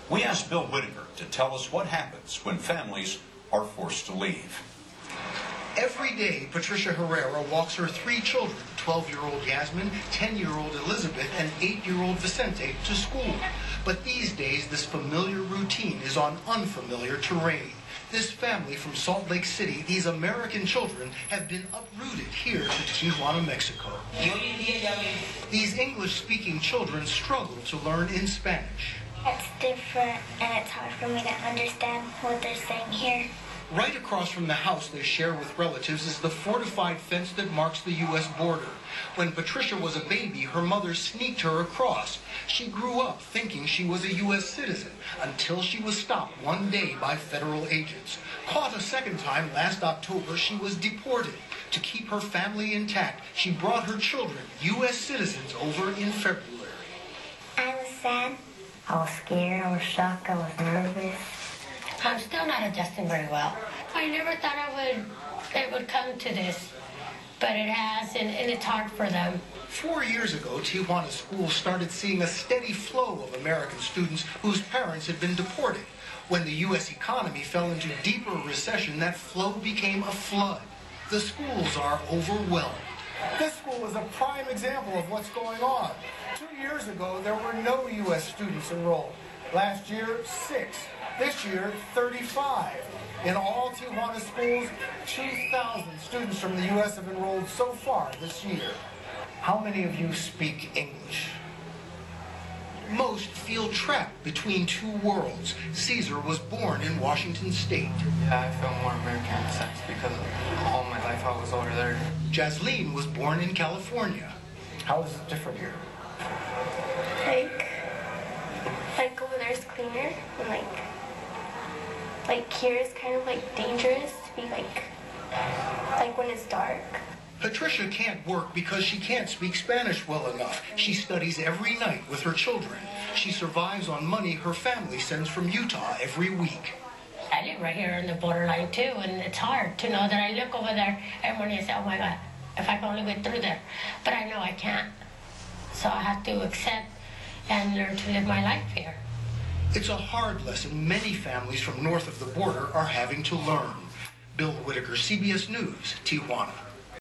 We asked Bill Whitaker to tell us what happens when families are forced to leave. Every day, Patricia Herrera walks her 3 children, 12-year-old Yasmin, 10-year-old Elizabeth, and 8-year-old Vicente, to school. But these days, this familiar routine is on unfamiliar terrain. This family from Salt Lake City, these American children, have been uprooted here to Tijuana, Mexico. These English-speaking children struggle to learn in Spanish. It's different, and it's hard for me to understand what they're saying here. Right across from the house they share with relatives is the fortified fence that marks the U.S. border. When Patricia was a baby, her mother sneaked her across. She grew up thinking she was a U.S. citizen until she was stopped one day by federal agents. Caught a second time last October, she was deported. To keep her family intact, she brought her children, U.S. citizens, over in February. I was sad. I was scared, I was shocked, I was nervous. I'm still not adjusting very well. I never thought it would come to this, but it has, and it's hard for them. 4 years ago, Tijuana schools started seeing a steady flow of American students whose parents had been deported. When the U.S. economy fell into deeper recession, that flow became a flood. The schools are overwhelmed. This school is a prime example of what's going on. 2 years ago, there were no U.S. students enrolled. Last year, 6. This year, 35. In all Tijuana schools, 2,000 students from the U.S. have enrolled so far this year. How many of you speak English? Most feel trapped between 2 worlds. Caesar was born in Washington State. Yeah, I feel more American in a sense because all my life I was over there. Jasleen was born in California. How is it different here? Like over there is cleaner, and like here is kind of like dangerous to be like when it's dark. Patricia can't work because she can't speak Spanish well enough. She studies every night with her children. She survives on money her family sends from Utah every week. I live right here on the borderline too, and it's hard to know that I look over there and when I say, oh my God, if I can only get through there. But I know I can't. So I have to accept and learn to live my life here. It's a hard lesson many families from north of the border are having to learn. Bill Whitaker, CBS News, Tijuana.